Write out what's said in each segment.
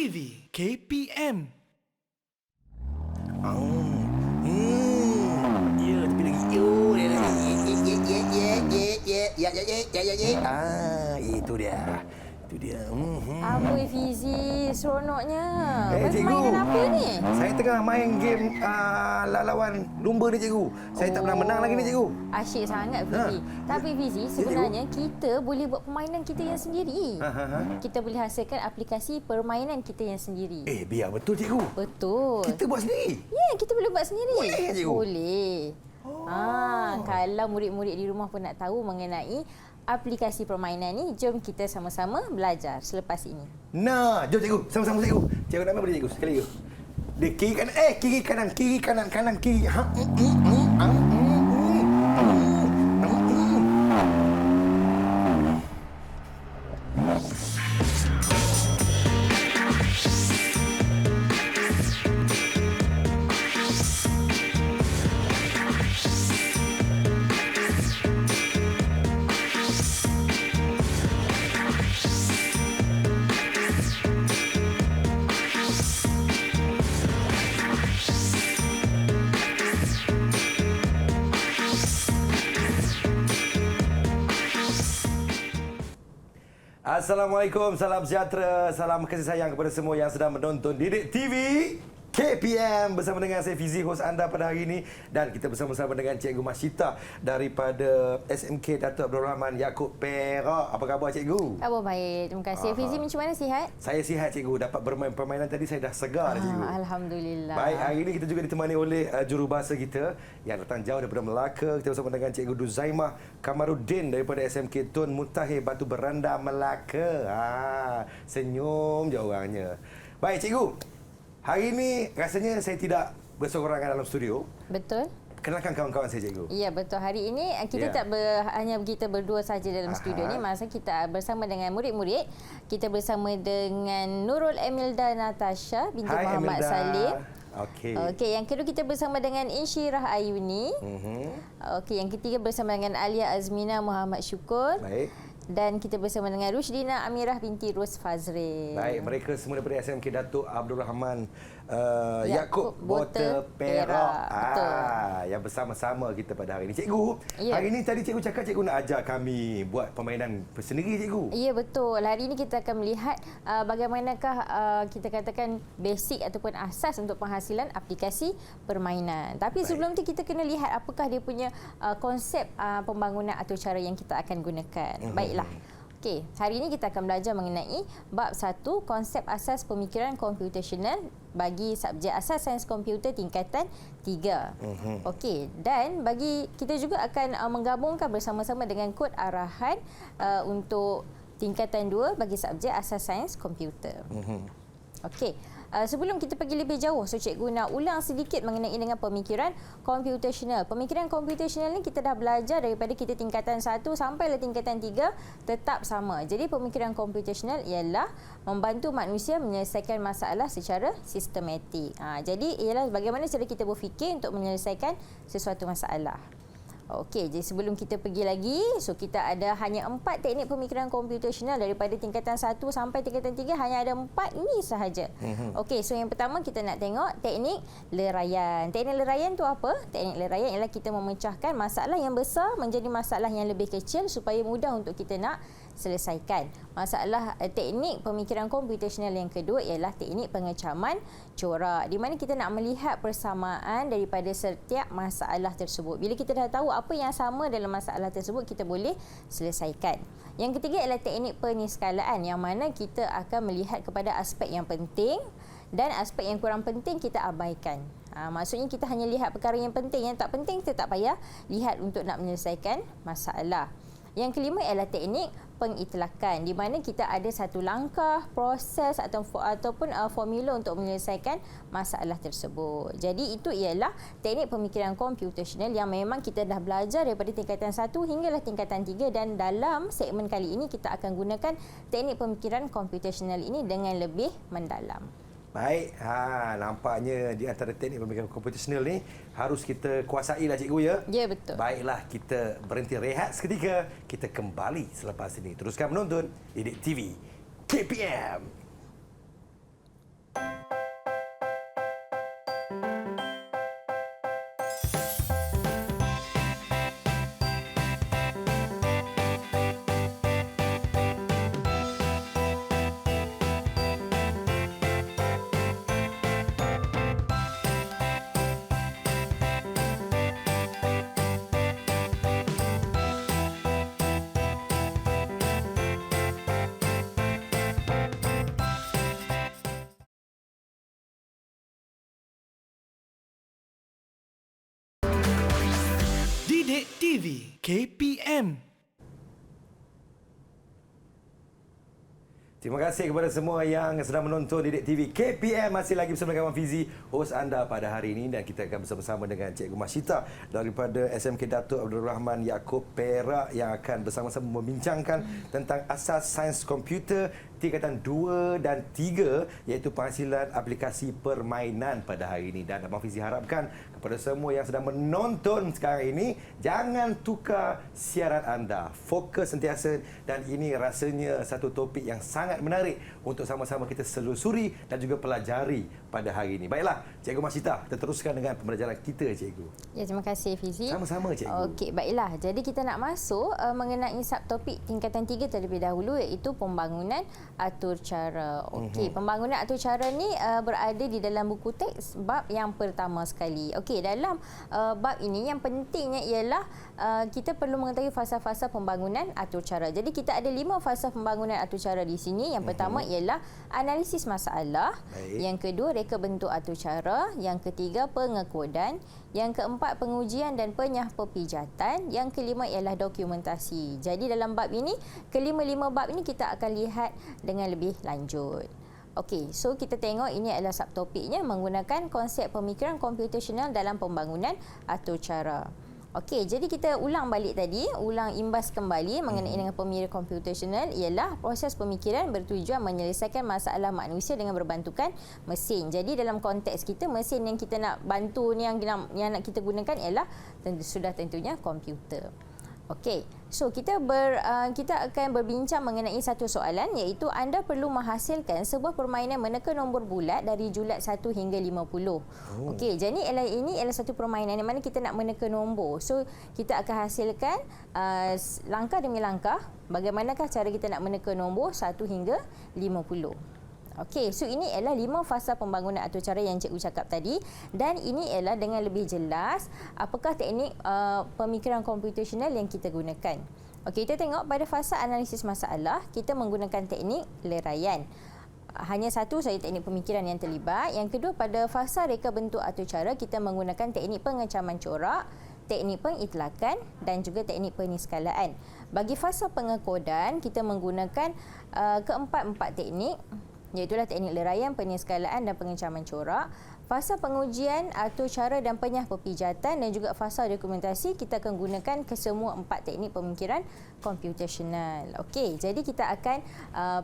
TV KPM. Ya, tapi lagi. Itu dia. Itu dia. Abang Fizi, seronoknya. Main Cikgu. permainan apa ni? Saya tengah main game lawan lumba ni, cikgu. Saya tak pernah menang lagi ni, cikgu. Asyik sangat Fizi. Tapi Fizi, sebenarnya kita boleh buat permainan kita yang sendiri. Kita boleh hasilkan aplikasi permainan kita yang sendiri. Biar betul, cikgu. Betul. Kita buat sendiri. Ya, kita boleh buat sendiri. Boleh ke, cikgu? Boleh. Kalau murid-murid di rumah pun nak tahu mengenai aplikasi permainan ni, jom kita sama-sama belajar selepas ini. Nah, jom cikgu. Sama-sama, cikgu. Cikgu nak main boleh, cikgu? Sekali, cikgu. Dia kiri kanan. Kiri kanan. Kiri kanan. Kanan, kiri. Assalamualaikum, salam sejahtera, salam kasih sayang kepada semua yang sedang menonton Didik TV KPM bersama dengan saya Fizi, hos anda pada hari ini, dan kita bersama-sama dengan Cikgu Masyita daripada SMK Datuk Abdul Rahman Yaakob Perak. Apa khabar, Cikgu? Khabar baik, terima kasih. Fizi macam mana, sihat? Saya sihat, Cikgu. Dapat bermain permainan tadi, saya dah segar, Cikgu. Alhamdulillah. Baik, hari ini kita juga ditemani oleh jurubahasa kita yang datang jauh daripada Melaka. Kita bersama dengan Cikgu Duzaimah Kamaruddin daripada SMK Tun Mutahir Batu Beranda, Melaka. Senyum je orangnya. Baik, Cikgu. Hari ini rasanya saya tidak berseorangan dalam studio. Betul. Kenalkan kawan-kawan saya, Cikgu. Ya, betul. Hari ini kita tak hanya kita berdua saja dalam studio ni. Masa kita bersama dengan murid-murid. Kita bersama dengan Nurul Emilda Natasha binti Muhammad Emilda. Salim. Okey, yang kedua kita bersama dengan Insyirah Ayuni. Okey, yang ketiga bersama dengan Alia Azmina Muhammad Syukur. Baik. Dan kita bersama dengan Rushdina Amirah binti Ros Fazril. Baik, mereka semua daripada SMK Datuk Abdul Rahman Yaakob Bota Perak. Betul. Yang bersama-sama kita pada hari ini. Cikgu, hari ini tadi cikgu cakap cikgu nak ajar kami buat permainan sendiri, cikgu. Ya, betul. Hari ini kita akan melihat bagaimanakah kita katakan basic ataupun asas untuk penghasilan aplikasi permainan. Tapi sebelum tu kita kena lihat apakah dia punya konsep pembangunan atau cara yang kita akan gunakan. Baiklah. Okey, hari ini kita akan belajar mengenai bab 1, konsep asas pemikiran komputasional bagi subjek asas sains komputer tingkatan 3. Okey, dan bagi kita juga akan menggabungkan bersama-sama dengan kod arahan untuk tingkatan 2 bagi subjek asas sains komputer. Okey. Sebelum kita pergi lebih jauh, cikgu nak ulang sedikit mengenai dengan pemikiran komputasional. Pemikiran komputasional ni kita dah belajar daripada kita tingkatan 1 sampai ke tingkatan 3 tetap sama. Jadi pemikiran komputasional ialah membantu manusia menyelesaikan masalah secara sistematik. Jadi ialah bagaimana cara kita berfikir untuk menyelesaikan sesuatu masalah. Okey, jadi sebelum kita pergi lagi, kita ada hanya 4 teknik pemikiran komputasional daripada tingkatan 1 sampai tingkatan 3, hanya ada 4 ni sahaja. Okey, yang pertama kita nak tengok teknik leraian. Teknik leraian tu apa? Teknik leraian ialah kita memecahkan masalah yang besar menjadi masalah yang lebih kecil supaya mudah untuk kita nak selesaikan. Teknik pemikiran komputasional yang kedua ialah teknik pengecaman corak, di mana kita nak melihat persamaan daripada setiap masalah tersebut. Bila kita dah tahu apa yang sama dalam masalah tersebut, kita boleh selesaikan. Yang ketiga ialah teknik peniskalaan, yang mana kita akan melihat kepada aspek yang penting dan aspek yang kurang penting kita abaikan. Maksudnya kita hanya lihat perkara yang penting, yang tak penting kita tak payah lihat untuk nak menyelesaikan masalah. Yang kelima ialah teknik pengitlakan, di mana kita ada satu langkah, proses ataupun formula untuk menyelesaikan masalah tersebut. Jadi itu ialah teknik pemikiran komputasional yang memang kita dah belajar daripada tingkatan 1 hinggalah tingkatan 3, dan dalam segmen kali ini kita akan gunakan teknik pemikiran komputasional ini dengan lebih mendalam. Baik, nampaknya di antara teknik pemikiran komputasional ni harus kita kuasai lah, cikgu, ya? Ya, betul. Baiklah, kita berhenti rehat seketika. Kita kembali selepas ini. Teruskan menonton Didik TV KPM. Didik TV KPM. Terima kasih kepada semua yang sedang menonton Didik TV KPM. Masih lagi bersama dengan Wan Fizi, hos anda pada hari ini, dan kita akan bersama-sama dengan Cikgu Masyita daripada SMK Datuk Abdul Rahman Yaakob Perak yang akan bersama-sama membincangkan tentang asas sains komputer tingkatan 2 dan 3, iaitu penghasilan aplikasi permainan pada hari ini. Dan Abang Fizi harapkan kepada semua yang sedang menonton sekarang ini, jangan tukar siaran anda, fokus sentiasa, dan ini rasanya satu topik yang sangat menarik untuk sama-sama kita selusuri dan juga pelajari pada hari ini. Baiklah, Cikgu Masyita, kita teruskan dengan pembelajaran kita, Cikgu. Ya, terima kasih Fizi. Sama-sama, Cikgu. Okey, baiklah. Jadi kita nak masuk mengenai subtopik tingkatan 3 terlebih dahulu, iaitu pembangunan atur cara. Okey, pembangunan atur cara ni berada di dalam buku teks bab yang pertama sekali. Okey, dalam bab ini yang pentingnya ialah kita perlu mengetahui fasa-fasa pembangunan atur cara. Jadi kita ada 5 fasa pembangunan atur cara di sini. Yang pertama ialah analisis masalah. Baik. Yang kedua, reka bentuk atur cara. Yang ketiga, pengekodan. Yang keempat, pengujian dan penyahpepijatan. Yang kelima ialah dokumentasi. Jadi dalam bab ini, kelima-lima bab ini kita akan lihat dengan lebih lanjut. Okey, so kita tengok ini adalah subtopiknya, menggunakan konsep pemikiran komputasional dalam pembangunan atur cara. Okey, jadi kita ulang balik tadi, ulang imbas kembali mengenai dengan pemikiran komputasional ialah proses pemikiran bertujuan menyelesaikan masalah manusia dengan berbantukan mesin. Jadi dalam konteks kita, mesin yang kita nak bantu ni yang nak kita gunakan ialah sudah tentunya komputer. Okey, so kita akan berbincang mengenai satu soalan, iaitu anda perlu menghasilkan sebuah permainan meneka nombor bulat dari julat 1 hingga 50. Okey, jadi ini adalah satu permainan di mana kita nak meneka nombor. So kita akan hasilkan langkah demi langkah bagaimanakah cara kita nak meneka nombor 1 hingga 50. Okey, so ini ialah 5 fasa pembangunan atur cara yang cikgu cakap tadi, dan ini ialah dengan lebih jelas apakah teknik pemikiran komputasional yang kita gunakan. Okey, kita tengok pada fasa analisis masalah, kita menggunakan teknik leraian. Hanya satu saja teknik pemikiran yang terlibat. Yang kedua, pada fasa reka bentuk atur cara, kita menggunakan teknik pengecaman corak, teknik pengitlakan dan juga teknik peniskalaan. Bagi fasa pengekodan, kita menggunakan keempat-empat teknik, iaitulah teknik leraian, peniskalaan dan pengecaman corak. Fasa pengujian atur cara dan penyahpepijatan dan juga fasa dokumentasi, kita akan gunakan kesemua 4 teknik pemikiran komputasional. Okey, jadi kita akan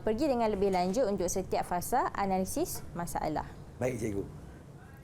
pergi dengan lebih lanjut untuk setiap fasa analisis masalah. Baik, Cikgu.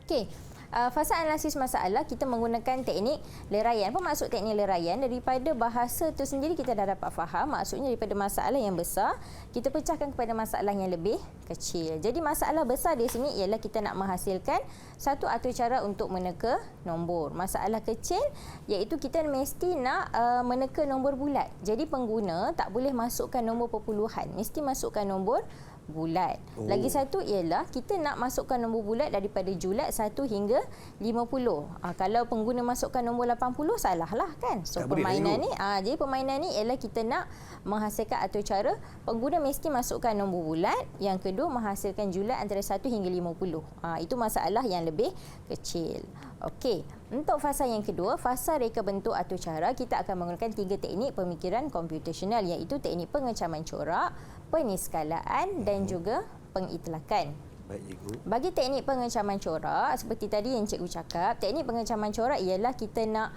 Okey. Fasa analisis masalah, kita menggunakan teknik leraian. Apa maksud teknik leraian? Daripada bahasa itu sendiri kita dah dapat faham. Maksudnya daripada masalah yang besar, kita pecahkan kepada masalah yang lebih kecil. Jadi masalah besar di sini ialah kita nak menghasilkan satu atur cara untuk meneka nombor. Masalah kecil iaitu kita mesti nak meneka nombor bulat. Jadi pengguna tak boleh masukkan nombor perpuluhan. Mesti masukkan nombor bulat. Lagi satu ialah kita nak masukkan nombor bulat daripada julat 1 hingga 50. Kalau pengguna masukkan nombor 80, salah lah kan. So tak permainan ni, jadi permainan ni ialah kita nak menghasilkan atur cara, pengguna mesti masukkan nombor bulat. Yang kedua, menghasilkan julat antara 1 hingga 50. Itu masalah yang lebih kecil. Okey, untuk fasa yang kedua, fasa reka bentuk atur cara, kita akan menggunakan 3 teknik pemikiran komputasional, iaitu teknik pengecaman corak, peniskalaan dan juga pengitlakan. Baik, Cikgu. Bagi teknik pengecaman corak, seperti tadi yang cikgu cakap, teknik pengecaman corak ialah kita nak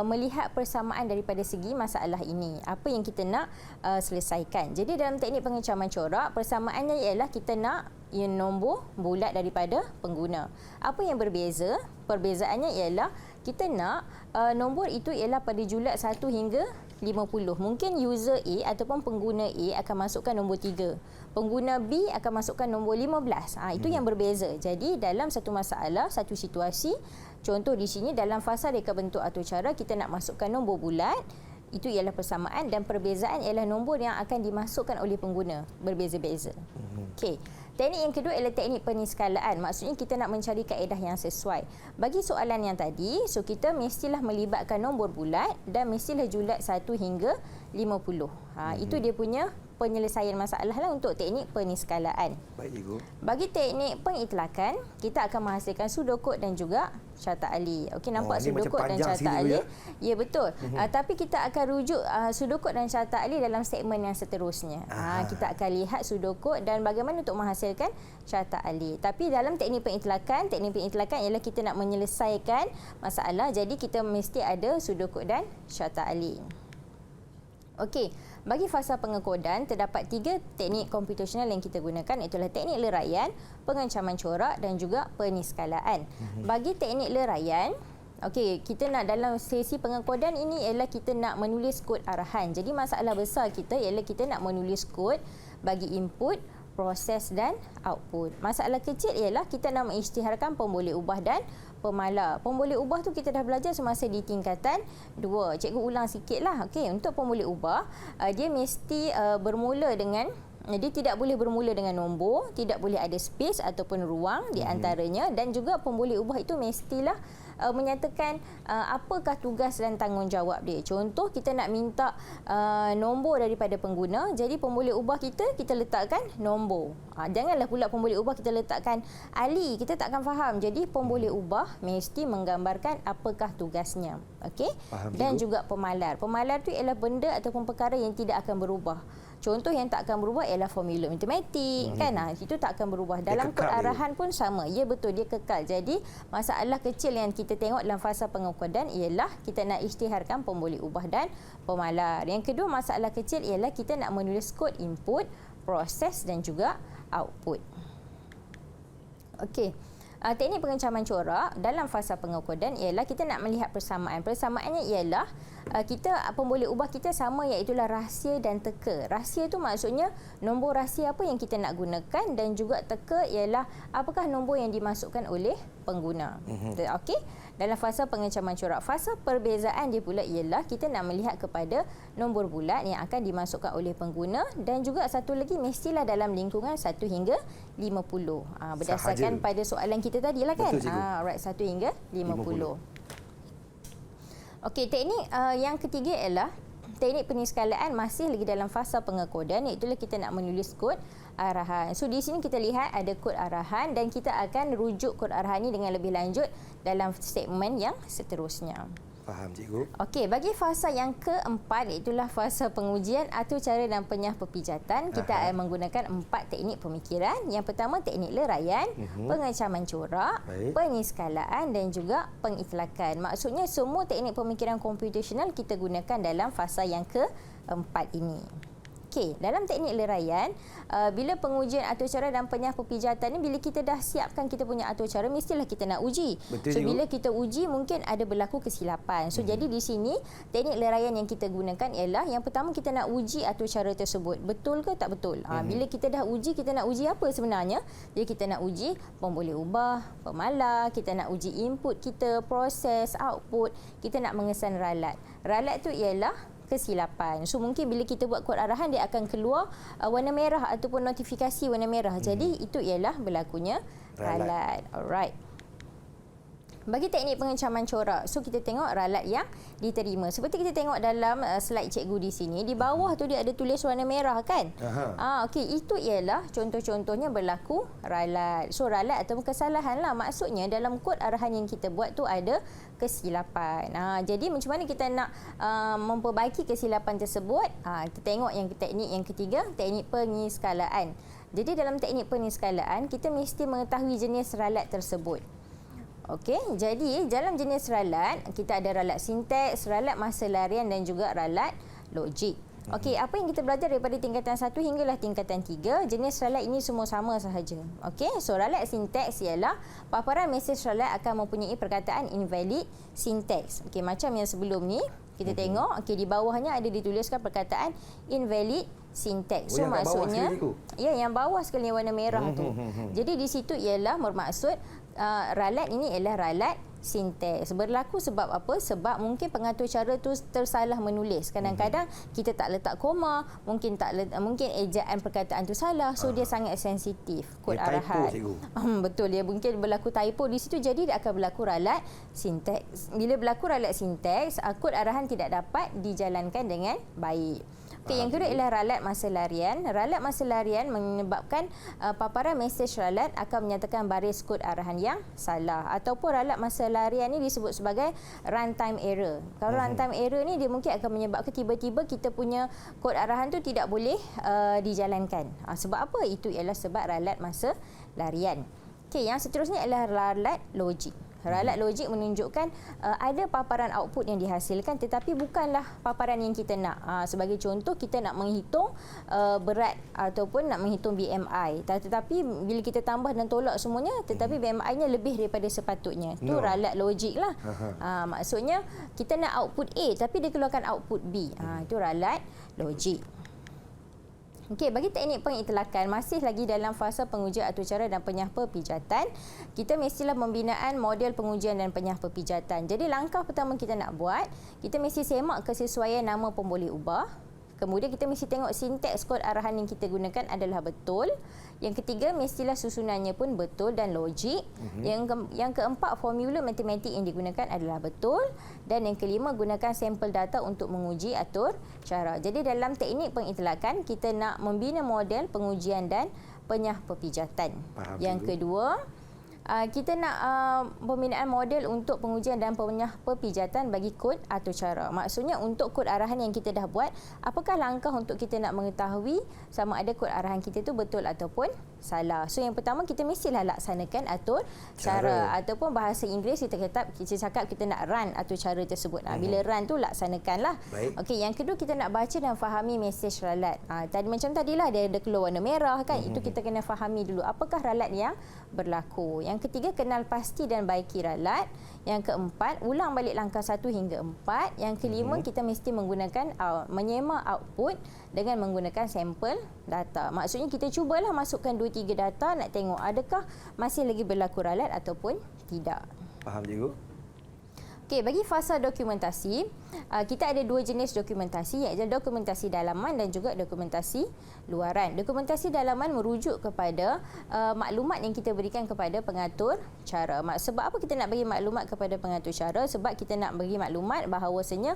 melihat persamaan daripada segi masalah ini. Apa yang kita nak selesaikan. Jadi dalam teknik pengecaman corak, persamaannya ialah kita nak nombor bulat daripada pengguna. Apa yang berbeza? Perbezaannya ialah kita nak nombor itu ialah pada julat 1 hingga 50. Mungkin user A ataupun pengguna A akan masukkan nombor 3. Pengguna B akan masukkan nombor 15. Itu yang berbeza. Jadi dalam satu masalah, satu situasi, contoh di sini dalam fasa reka bentuk atau cara kita nak masukkan nombor bulat, itu ialah persamaan dan perbezaan ialah nombor yang akan dimasukkan oleh pengguna. Berbeza-beza. Okey. Teknik yang kedua ialah teknik peniskalaan. Maksudnya kita nak mencari kaedah yang sesuai. Bagi soalan yang tadi, so kita mestilah melibatkan nombor bulat dan mestilah julat 1 hingga 50. Itu dia punya penyelesaian masalah lah untuk teknik peniskalaan. Baik, Cikgu. Bagi teknik pengitlakan, kita akan menghasilkan sudokod dan juga syarta ahli. Okey, nampak sudokod dan syarta ahli? Ya, betul. Tapi kita akan rujuk sudokod dan syarta ahli dalam segmen yang seterusnya. Kita akan lihat sudokod dan bagaimana untuk menghasilkan syarta ahli. Tapi dalam teknik pengitlakan ialah kita nak menyelesaikan masalah. Jadi kita mesti ada sudokod dan syarta ahli. Okey, bagi fasa pengekodan terdapat 3 teknik komputasional yang kita gunakan, itulah teknik leraian, pengencaman corak dan juga peniskalaan. Bagi teknik leraian, okey, kita nak dalam sesi pengekodan ini ialah kita nak menulis kod arahan. Jadi masalah besar kita ialah kita nak menulis kod bagi input, proses dan output. Masalah kecil ialah kita nak mengisytiharkan pemboleh ubah dan pemalar. Pemboleh ubah tu kita dah belajar semasa di tingkatan 2. Cikgu ulang sikitlah. Okey, untuk pemboleh ubah, dia mesti bermula dengan dia tidak boleh bermula dengan nombor, tidak boleh ada space ataupun ruang di antaranya dan juga pemboleh ubah itu mestilah menyatakan apakah tugas dan tanggungjawab dia. Contoh kita nak minta nombor daripada pengguna, jadi pemboleh ubah kita letakkan nombor. Janganlah pula pemboleh ubah kita letakkan ahli, kita tak akan faham. Jadi pemboleh ubah mesti menggambarkan apakah tugasnya. Okey? Dan juga pemalar. Pemalar tu ialah benda ataupun perkara yang tidak akan berubah. Contoh yang tak akan berubah ialah formula matematik, kan? Itu tak akan berubah. Dalam kod arahan pun sama. Ya, betul, dia kekal. Jadi masalah kecil yang kita tengok dalam fasa pengekodan ialah kita nak isytiharkan pemboleh ubah dan pemalar. Yang kedua masalah kecil ialah kita nak menulis kod input, proses dan juga output. Okey. Teknik pengencaman corak dalam fasa pengekodan ialah kita nak melihat persamaan. Persamaannya ialah kita pemboleh ubah kita sama, iaitulah rahsia dan teka. Rahsia tu maksudnya nombor rahsia apa yang kita nak gunakan dan juga teka ialah apakah nombor yang dimasukkan oleh pengguna. Okey. Dalam fasa pengencaman corak, fasa perbezaan dia pula ialah kita nak melihat kepada nombor bulat yang akan dimasukkan oleh pengguna dan juga satu lagi mestilah dalam lingkungan 1 hingga 50. Berdasarkan pada soalan kita tadi lah, kan? Alright, 1 hingga 50. Okey, teknik yang ketiga ialah teknik peniskalaan, masih lagi dalam fasa pengekodan, iaitu kita nak menulis kod arahan. So di sini kita lihat ada kod arahan dan kita akan rujuk kod arahan ini dengan lebih lanjut dalam segmen yang seterusnya. Faham, Cikgu. Okey, bagi fasa yang keempat, itulah fasa pengujian atau cara dan penyah pepijatan. Kita akan menggunakan 4 teknik pemikiran. Yang pertama teknik leraian, pengencaman corak, peniskalaan dan juga pengitlakan. Maksudnya semua teknik pemikiran komputasional kita gunakan dalam fasa yang keempat ini. Okey, dalam teknik leraian, bila pengujian atur cara dan penyah pepijatan ni, bila kita dah siapkan kita punya atur cara, mestilah kita nak uji. Betul, so bila kita uji mungkin ada berlaku kesilapan. So jadi di sini teknik leraian yang kita gunakan ialah yang pertama kita nak uji atur cara tersebut. Betul ke tak betul? Bila kita dah uji, kita nak uji apa sebenarnya? Jadi kita nak uji pemboleh ubah, pemalar, kita nak uji input kita, proses, output, kita nak mengesan ralat. Ralat tu ialah kesilapan. So mungkin bila kita buat kod arahan dia akan keluar warna merah ataupun notifikasi warna merah. Jadi itu ialah berlakunya ralat. Alright. Bagi teknik pengencaman corak, so kita tengok ralat yang diterima. Seperti kita tengok dalam slide cikgu di sini, di bawah tu dia ada tulis warna merah, kan? Okey, itu ialah contoh-contohnya berlaku ralat. So ralat ataupun kesalahan lah. Maksudnya dalam kod arahan yang kita buat tu ada kesilapan. Jadi macam mana kita nak memperbaiki kesilapan tersebut? Kita tengok yang teknik yang ketiga, teknik peniskalaan. Jadi dalam teknik peniskalaan, kita mesti mengetahui jenis ralat tersebut. Okey, jadi dalam jenis ralat, kita ada ralat sinteks, ralat masa larian dan juga ralat logik. Okey, apa yang kita belajar daripada tingkatan 1 hinggalah tingkatan 3, jenis ralat ini semua sama sahaja. Okey, so ralat sinteks ialah paparan mesej ralat akan mempunyai perkataan invalid sinteks. Okey, macam yang sebelum ni kita tengok, okey, di bawahnya ada dituliskan perkataan invalid sinteks. So yang kat bawah maksudnya sekali tu? ya, yang bawah sekali yang warna merah tu. Jadi di situ ialah bermaksud ralat ini ialah ralat sinteks. Berlaku sebab apa? Sebab mungkin pengatur cara tu tersalah menulis. Kadang-kadang kita tak letak koma, mungkin ejaan perkataan tu salah. So dia sangat sensitif kod Dia typo, arahan. cikgu. Betul, dia mungkin berlaku typo di situ, jadi dia akan berlaku ralat sinteks. Bila berlaku ralat sinteks, kod arahan tidak dapat dijalankan dengan baik. Okey, yang kedua ialah ralat masa larian. Ralat masa larian menyebabkan paparan mesej ralat akan menyatakan baris kod arahan yang salah, ataupun ralat masa larian ni disebut sebagai runtime error. Kalau runtime error ni dia mungkin akan menyebabkan tiba-tiba kita punya kod arahan tu tidak boleh dijalankan. Sebab apa? Itu ialah sebab ralat masa larian. Okey, yang seterusnya ialah ralat logik. Ralat logik menunjukkan ada paparan output yang dihasilkan tetapi bukanlah paparan yang kita nak. Sebagai contoh, kita nak menghitung berat ataupun nak menghitung BMI. Tetapi bila kita tambah dan tolak semuanya, tetapi BMI-nya lebih daripada sepatutnya. Itu ralat logik lah. Maksudnya kita nak output A tapi dia keluarkan output B. Itu ralat logik. Okey, bagi teknik pengitlakan masih lagi dalam fasa pengujian atur cara dan penyah pepijatan, kita mestilah pembinaan model pengujian dan penyah pepijatan. Jadi langkah pertama kita nak buat, kita mesti semak kesesuaian nama pemboleh ubah. Kemudian kita mesti tengok sinteks kod arahan yang kita gunakan adalah betul. Yang ketiga, mestilah susunannya pun betul dan logik. Yang keempat, formula matematik yang digunakan adalah betul. Dan yang kelima, gunakan sampel data untuk menguji atur cara. Jadi dalam teknik pengitlakan, kita nak membina model pengujian dan penyah pepijatan. Faham, yang cikgu. kedua, kita nak pembinaan model untuk pengujian dan penyah pepijatan bagi kod atau cara. Maksudnya untuk kod arahan yang kita dah buat, apakah langkah untuk kita nak mengetahui sama ada kod arahan kita tu betul ataupun salah. So yang pertama, kita mestilah laksanakan atur cara. Ataupun bahasa Inggeris kita cakap kita nak run atur cara tersebut. Bila run tu laksanakanlah. Okey, yang kedua kita nak baca dan fahami mesej ralat. Tadi macam tadilah dia ada keluar warna merah kan. Itu kita kena fahami dulu apakah ralat yang berlaku. Yang ketiga, kenal pasti dan baiki ralat. Yang keempat, ulang balik langkah 1 hingga 4. Yang kelima, kita mesti menggunakan menyemak output dengan menggunakan sampel data. Maksudnya kita cubalah masukkan 2-3 data, nak tengok adakah masih lagi berlaku ralat ataupun tidak. Faham, cikgu? Okey, bagi fasa dokumentasi, kita ada 2 jenis dokumentasi, iaitu dokumentasi dalaman dan juga dokumentasi luaran. Dokumentasi dalaman merujuk kepada maklumat yang kita berikan kepada pengatur cara. Sebab apa kita nak bagi maklumat kepada pengatur cara? Sebab kita nak bagi maklumat bahawasanya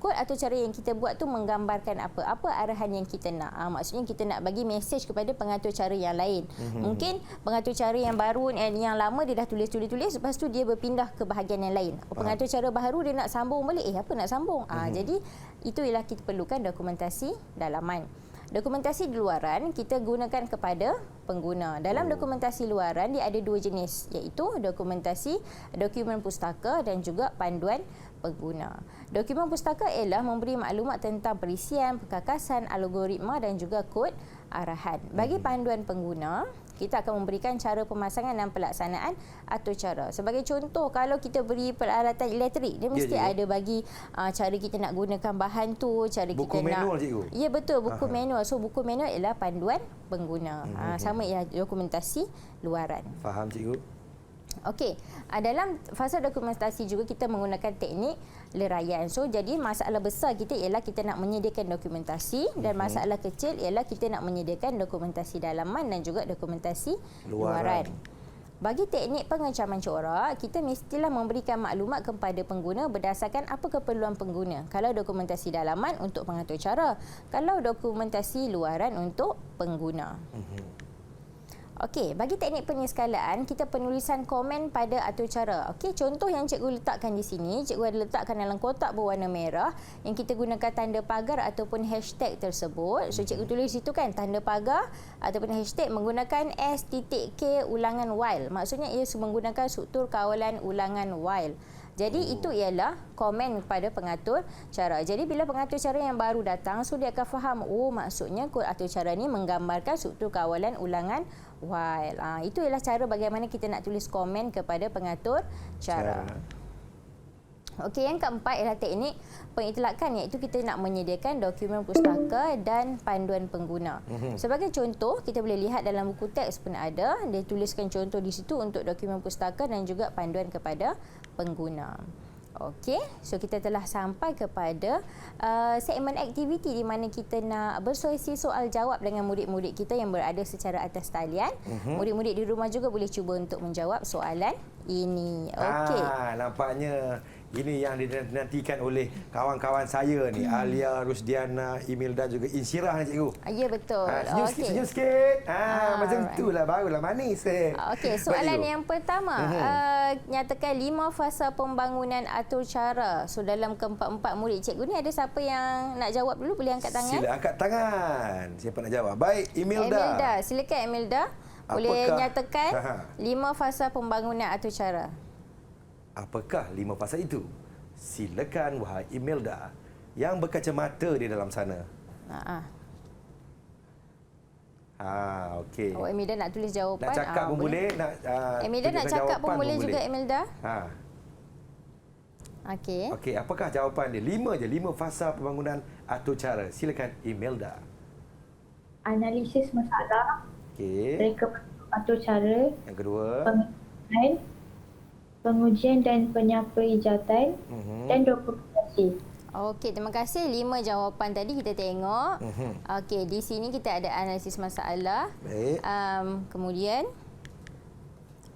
kod atau cara yang kita buat tu menggambarkan apa arahan yang kita nak. Maksudnya kita nak bagi mesej kepada pengatur cara yang lain. Mungkin pengatur cara yang baru, yang lama dia dah tulis, lepas tu dia berpindah ke bahagian yang lain. Pengatur cara baru dia nak sambung balik, apa nak sambung? Jadi itu ialah kita perlukan dokumentasi dalaman. Dokumentasi di luaran kita gunakan kepada pengguna. Dalam dokumentasi luaran dia ada 2 jenis, iaitu dokumen pustaka dan juga panduan pengguna. Dokumen pustaka ialah memberi maklumat tentang perisian, perkakasan, algoritma dan juga kod arahan. Bagi panduan pengguna, kita akan memberikan cara pemasangan dan pelaksanaan atur cara. Sebagai contoh, kalau kita beri peralatan elektrik, dia mesti ada bagi cara kita nak gunakan bahan tu, cara buku kita nak... manual, cikgu? Ya, betul, buku manual. So, buku manual ialah panduan pengguna. Sama ialah dokumentasi luaran. Faham, cikgu? Okey, dalam fasa dokumentasi juga kita menggunakan teknik leraian. So, jadi masalah besar kita ialah kita nak menyediakan dokumentasi dan masalah kecil ialah kita nak menyediakan dokumentasi dalaman dan juga dokumentasi luaran. Bagi teknik pengecaman corak, kita mestilah memberikan maklumat kepada pengguna berdasarkan apa keperluan pengguna. Kalau dokumentasi dalaman untuk pengatur cara, kalau dokumentasi luaran untuk pengguna. Okey, bagi teknik penyeskalaan, kita penulisan komen pada atur cara. Okey, contoh yang cikgu letakkan di sini, cikgu ada letakkan dalam kotak berwarna merah yang kita gunakan tanda pagar ataupun hashtag tersebut. So, cikgu tulis situ kan, tanda pagar ataupun hashtag menggunakan S.K ulangan while. Maksudnya ia menggunakan struktur kawalan ulangan while. Jadi itu ialah komen kepada pengatur cara. Jadi bila pengatur cara yang baru datang, so dia akan faham, oh maksudnya kod atur cara ni menggambarkan struktur kawalan ulangan while. Itu ialah cara bagaimana kita nak tulis komen kepada pengatur cara. Okey, yang keempat ialah teknik pengitlakan, iaitu kita nak menyediakan dokumen pustaka dan panduan pengguna. Sebagai contoh, kita boleh lihat dalam buku teks pun ada, dia tuliskan contoh di situ untuk dokumen pustaka dan juga panduan kepada pengguna. Okey, so kita telah sampai kepada segmen aktiviti di mana kita nak bersosiasi soal jawab dengan murid-murid kita yang berada secara atas talian. Murid-murid di rumah juga boleh cuba untuk menjawab soalan ini. Okey. Nampaknya ini yang dinantikan oleh kawan-kawan saya ni, Alia, Rusdiana, Imelda juga Insyirah ni cikgu. Ya, betul. Senyum sikit, senyum sikit. Macam itulah, barulah manis. Okey, soalan yang pertama. Nyatakan 5 fasa pembangunan atur cara. So dalam keempat-empat murid cikgu ni, ada siapa yang nak jawab dulu? Boleh angkat tangan? Sila angkat tangan. Siapa nak jawab? Baik, Imelda. Imelda, silakan Imelda. Boleh nyatakan 5 fasa pembangunan atur cara. Apakah 5 fasa itu? Silakan wahai Imelda yang berkacamata di dalam sana. Okey. Oh, Imelda nak tulis jawapan. Nak cakap pun boleh. Imelda nak cakap pun boleh juga, Imelda. Okey. Okey, apakah jawapan dia? 5 je, 5 fasa pembangunan atur cara. Silakan Imelda. Analisis masalah. Okey. Reka atur cara. Yang kedua. Pengujian dan penyampaian dan dokumentasi. Okey, terima kasih. 5 jawapan tadi kita tengok. Okey, di sini kita ada analisis masalah. Baik. Kemudian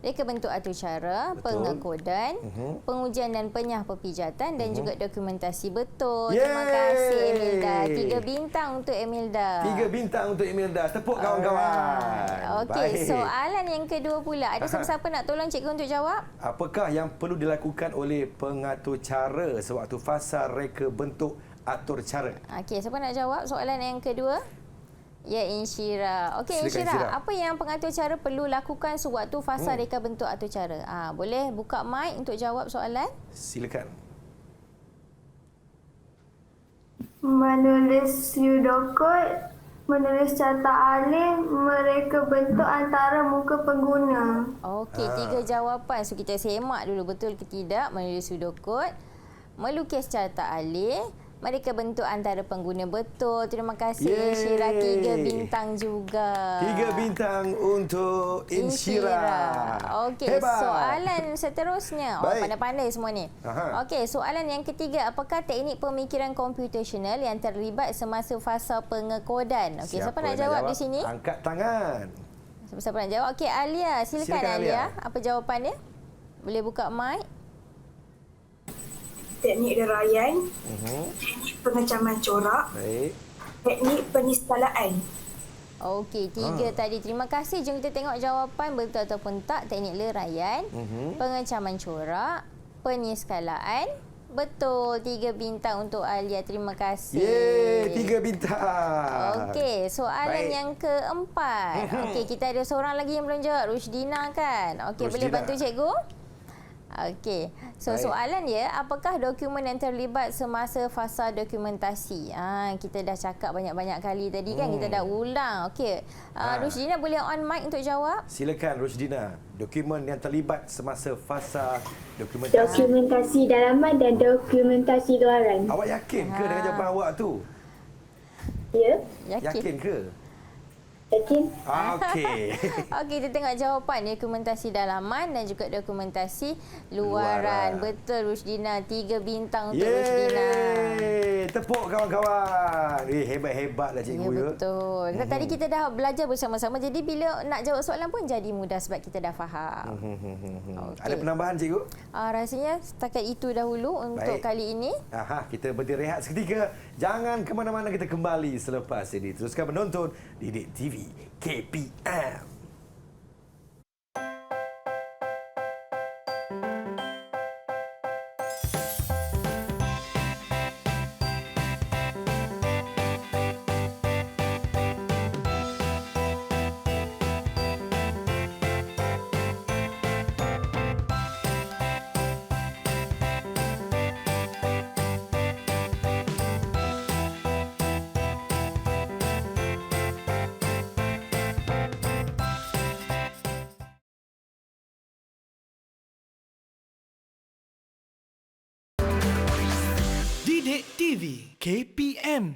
reka bentuk atur cara, pengekodan, pengujian dan penyah perpijatan dan juga dokumentasi. Betul. Yeay. Terima kasih Imelda. 3 bintang untuk Imelda. 3 bintang untuk Imelda. Tepuk kawan-kawan. Okey, soalan yang kedua pula. Ada siapa-siapa nak tolong cikgu untuk jawab? Apakah yang perlu dilakukan oleh pengatur cara sewaktu fasa reka bentuk atur cara? Okey, siapa nak jawab soalan yang kedua? Ya, Insyirah. Okey, Insyirah, apa yang pengatur cara perlu lakukan sewaktu fasa reka bentuk atur cara? Boleh buka mic untuk jawab soalan? Silakan. Menulis pseudocode, menulis carta alih, mereka bentuk antara muka pengguna. Okey, 3 jawapan. So kita semak dulu betul ke tidak. Menulis pseudocode, melukis carta alih, mereka bentuk antara pengguna. Betul. Terima kasih Insyirah. 3 bintang juga. 3 bintang untuk Insyirah. Okey, soalan seterusnya. Pandai-pandai semua ni. Okey, soalan yang ketiga. Apakah teknik pemikiran komputasional yang terlibat semasa fasa pengekodan? Okey, siapa nak jawab di sini? Angkat tangan. Siapa nak jawab? Okey, Alia. Silakan Alia. Apa jawapannya? Boleh buka mic? Teknik deraian, teknik pengecaman corak, teknik peniskalaan. Okey, 3 tadi. Terima kasih. Jom kita tengok jawapan betul ataupun tak. Teknik leraian, pengecaman corak, penyiskalaan. Betul. 3 bintang untuk Alia. Terima kasih. Yeay, 3 bintang. Okey, soalan yang keempat. Okey, kita ada seorang lagi yang belum jawab. Rushdina kan? Okey, boleh bantu cikgu? Okey. So soalan dia, apakah dokumen yang terlibat semasa fasa dokumentasi? Kita dah cakap banyak-banyak kali tadi kan, kita dah ulang. Okey. Rushdina boleh on mic untuk jawab? Silakan Rushdina. Dokumen yang terlibat semasa fasa dokumentasi. Dokumentasi dalaman dan dokumentasi luaran. Awak yakin ke dengan jawapan awak tu? Ya. Yakin ke? Yakin? Okey. Okey, kita tengok jawapan dokumentasi dalaman dan juga dokumentasi luaran. Betul Rushdina. 3 bintang untuk Rushdina. Tepuk kawan-kawan. Hebat-hebatlah cikgu ya. Betul. Tadi kita dah belajar bersama-sama, jadi bila nak jawab soalan pun jadi mudah sebab kita dah faham. Ada penambahan cikgu? Rasanya setakat itu dahulu untuk kali ini. Kita berhenti rehat seketika. Jangan ke mana-mana, kita kembali selepas ini. Teruskan menonton Didik TV KPM. Didik TV KPM.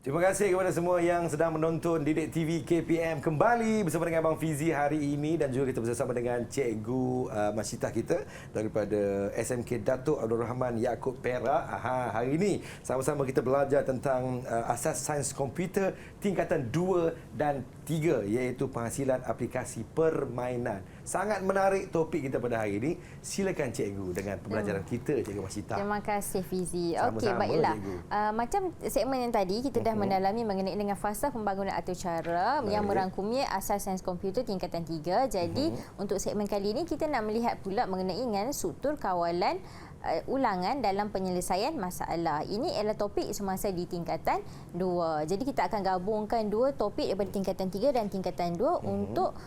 Terima kasih kepada semua yang sedang menonton Didik TV KPM kembali bersama dengan Abang Fizi hari ini, dan juga kita bersama dengan Cikgu Masyidah kita daripada SMK Datuk Abdul Rahman Yaakob Perak. Hari ini sama-sama kita belajar tentang asas sains komputer tingkatan 2 dan 3, iaitu penghasilan aplikasi permainan. Sangat menarik topik kita pada hari ini. Silakan Cikgu dengan pembelajaran kita, Cikgu Masyidah. Terima kasih Fizi. Okey, Sama-sama, baiklah. Cikgu. Macam segmen yang tadi kita dah mendalami mengenai dengan fasa pembangunan atur cara yang merangkumi asas sains komputer tingkatan 3. Jadi untuk segmen kali ini kita nak melihat pula mengenai dengan struktur kawalan ulangan dalam penyelesaian masalah. Ini adalah topik semasa di tingkatan 2. Jadi kita akan gabungkan dua topik daripada tingkatan 3 dan tingkatan 2 untuk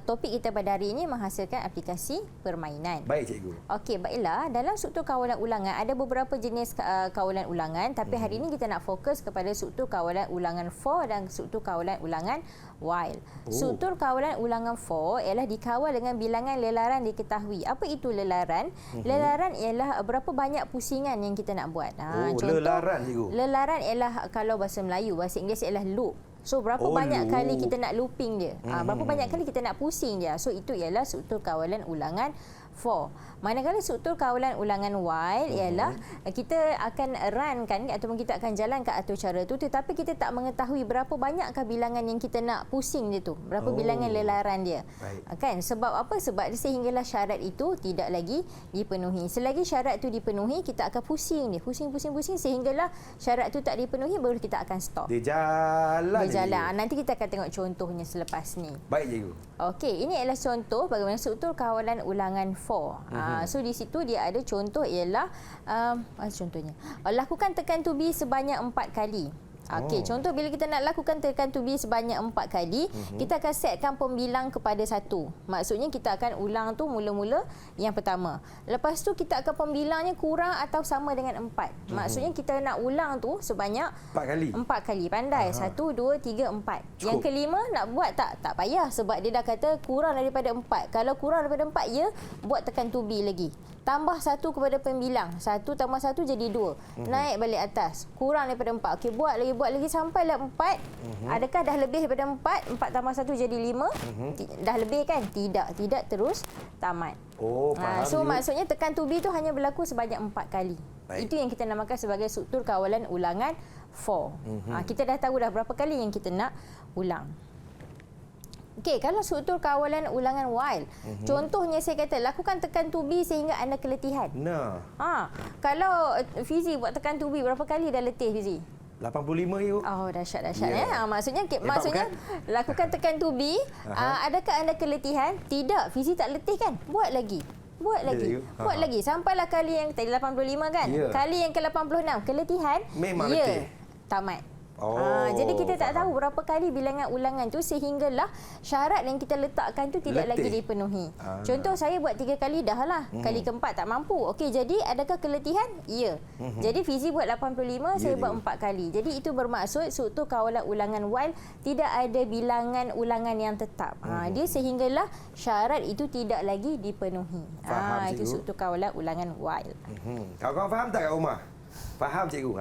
topik kita pada hari ini menghasilkan aplikasi permainan. Baik Cikgu. Okey, baiklah. Dalam struktur kawalan ulangan ada beberapa jenis kawalan ulangan, tapi hari ini kita nak fokus kepada struktur kawalan ulangan for dan struktur kawalan ulangan while. Struktur kawalan ulangan for ialah dikawal dengan bilangan lelaran diketahui. Apa itu lelaran? Lelaran ialah berapa banyak pusingan yang kita nak buat. Contoh, lelaran Cikgu. lelaran ialah kalau bahasa Melayu, bahasa Inggeris ialah loop. So berapa banyak kali kita nak looping dia. Berapa banyak kali kita nak pusing dia. So itu ialah struktur kawalan ulangan for. Manakala struktur kawalan ulangan while ialah kita akan runkan ataupun kita akan jalankan atur cara tu, tetapi kita tak mengetahui berapa banyakkah bilangan yang kita nak pusing dia tu. Berapa bilangan lelaran dia. Kan? Sebab apa? Sebab sehinggalah syarat itu tidak lagi dipenuhi. Selagi syarat itu dipenuhi, kita akan pusing dia. Pusing sehinggalah syarat itu tak dipenuhi, baru kita akan stop. Dia jalan. Nanti kita akan tengok contohnya selepas ni. Baik Cikgu. Okey, ini adalah contoh bagaimana struktur kawalan ulangan for. So di situ dia ada contoh ialah contohnya lakukan tekan tubi sebanyak 4 kali. Okey, contoh bila kita nak lakukan tekan tubi sebanyak 4 kali, kita akan setkan pembilang kepada 1. Maksudnya kita akan ulang tu mula-mula yang pertama. Lepas tu kita akan pembilangnya kurang atau sama dengan 4. Maksudnya kita nak ulang tu sebanyak 4 kali. 4 kali. Pandai. 1, 2, 3, 4. Yang kelima nak buat tak payah sebab dia dah kata kurang daripada 4. Kalau kurang daripada 4, ya, buat tekan tubi lagi. Tambah 1 kepada pembilang. 1 tambah 1 jadi 2. Naik balik atas. Kurang daripada 4. Okey, buat lagi sampailah 4. Adakah dah lebih daripada 4? 4 tambah 1 jadi 5. Dah lebih kan? Tidak terus tamat. Faham. So maksudnya tekan tubi tu hanya berlaku sebanyak 4 kali. Baik. Itu yang kita namakan sebagai struktur kawalan ulangan for. Kita dah tahu dah berapa kali yang kita nak ulang. Okey, kalau struktur kawalan ulangan while, contohnya saya kata lakukan tekan tubi sehingga anda keletihan. Kalau Fizi buat tekan tubi berapa kali dah letih Fizi? 85 Cikgu. Oh, dahsyat ya. Maksudnya lakukan tekan tubi, adakah anda keletihan? Tidak, Fizi tak letih kan? Buat lagi. Buat lagi sampailah kali yang tadi 85 kan? Kali yang ke-86 keletihan, memang letih. Tamat. Jadi kita tak tahu berapa kali bilangan ulangan tu sehinggalah syarat yang kita letakkan tu tidak lagi dipenuhi. Contoh saya buat 3 kali dah lah. Kali keempat tak mampu. Okey, jadi adakah keletihan? Ya. Jadi Fizi buat 85, saya buat 4 kali. Jadi itu bermaksud struktur kawalan ulangan while tidak ada bilangan ulangan yang tetap. Dia sehinggalah syarat itu tidak lagi dipenuhi. Itu struktur kawalan ulangan while. Kawan-kawan faham tak kat rumah? Faham Cikgu.